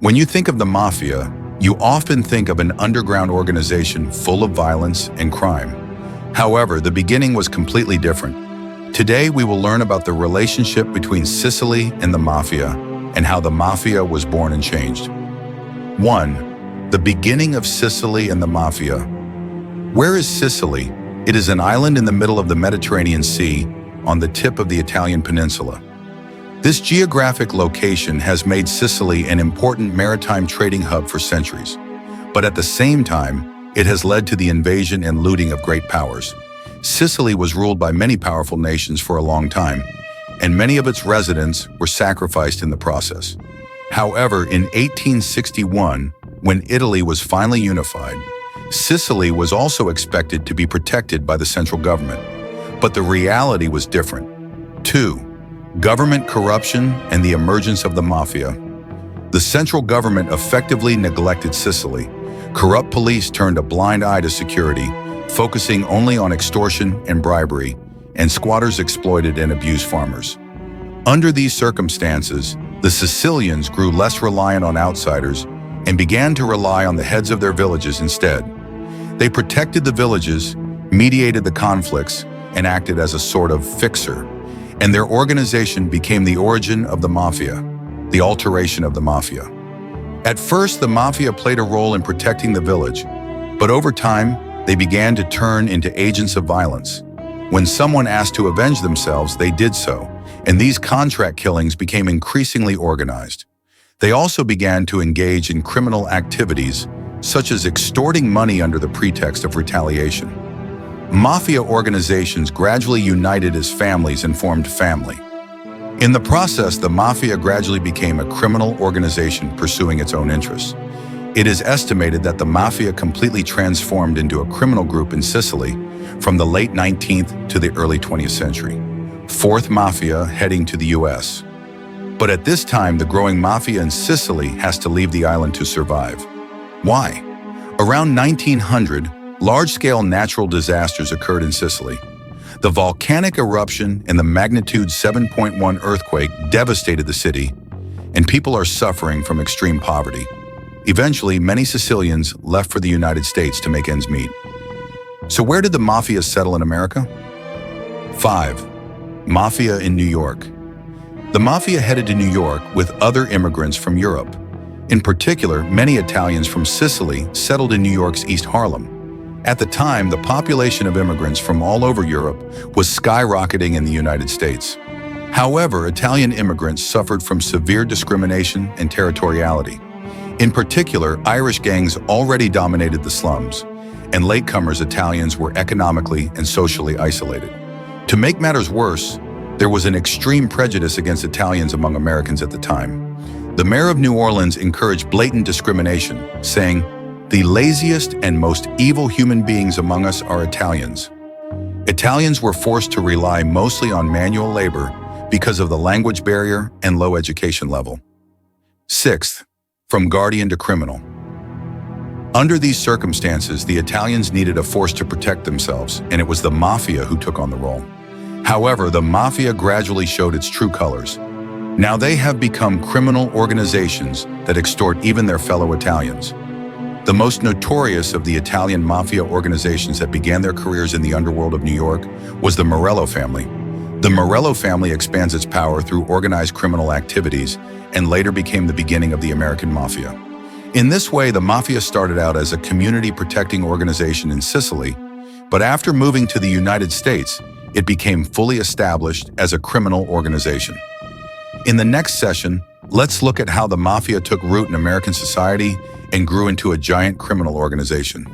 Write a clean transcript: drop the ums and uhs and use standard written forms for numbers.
When you think of the Mafia, you often think of an underground organization full of violence and crime. However, the beginning was completely different. Today, we will learn about the relationship between Sicily and the Mafia and how the Mafia was born and changed. 1. The beginning of Sicily and the Mafia. Where is Sicily? It is an island in the middle of the Mediterranean Sea on the tip of the Italian peninsula. This geographic location has made Sicily an important maritime trading hub for centuries. But at the same time, it has led to the invasion and looting of great powers. Sicily was ruled by many powerful nations for a long time, and many of its residents were sacrificed in the process. However, in 1861, when Italy was finally unified, Sicily was also expected to be protected by the central government. But the reality was different. 2. Government corruption and the emergence of the Mafia. The central government effectively neglected Sicily. Corrupt police turned a blind eye to security, focusing only on extortion and bribery, and squatters exploited and abused farmers. Under these circumstances, the Sicilians grew less reliant on outsiders and began to rely on the heads of their villages instead. They protected the villages, mediated the conflicts, and acted as a sort of fixer. And their organization became the origin of the Mafia, the alteration of the Mafia. At first, the Mafia played a role in protecting the village, but over time, they began to turn into agents of violence. When someone asked to avenge themselves, they did so, and these contract killings became increasingly organized. They also began to engage in criminal activities, such as extorting money under the pretext of retaliation. Mafia organizations gradually united as families and formed family. In the process, the Mafia gradually became a criminal organization pursuing its own interests. It is estimated that the Mafia completely transformed into a criminal group in Sicily from the late 19th to the early 20th century. 4th Mafia heading to the US. But at this time, the growing Mafia in Sicily has to leave the island to survive. Why? Around 1900, large-scale natural disasters occurred in Sicily. The volcanic eruption and the magnitude 7.1 earthquake devastated the city, and people are suffering from extreme poverty. Eventually, many Sicilians left for the United States to make ends meet. So where did the Mafia settle in America? 5. Mafia in New York. The Mafia headed to New York with other immigrants from Europe. In particular, many Italians from Sicily settled in New York's East Harlem. At the time, the population of immigrants from all over Europe was skyrocketing in the United States. However, Italian immigrants suffered from severe discrimination and territoriality. In particular, Irish gangs already dominated the slums, and latecomers Italians were economically and socially isolated. To make matters worse, there was an extreme prejudice against Italians among Americans at the time. The mayor of New Orleans encouraged blatant discrimination, saying, "The laziest and most evil human beings among us are Italians." Italians were forced to rely mostly on manual labor because of the language barrier and low education level. 6th, from guardian to criminal. Under these circumstances, the Italians needed a force to protect themselves, and it was the Mafia who took on the role. However, the Mafia gradually showed its true colors. Now they have become criminal organizations that extort even their fellow Italians. The most notorious of the Italian Mafia organizations that began their careers in the underworld of New York was the Morello family. The Morello family expands its power through organized criminal activities and later became the beginning of the American Mafia. In this way, the Mafia started out as a community-protecting organization in Sicily, but after moving to the United States, it became fully established as a criminal organization. In the next session, let's look at how the Mafia took root in American society and grew into a giant criminal organization.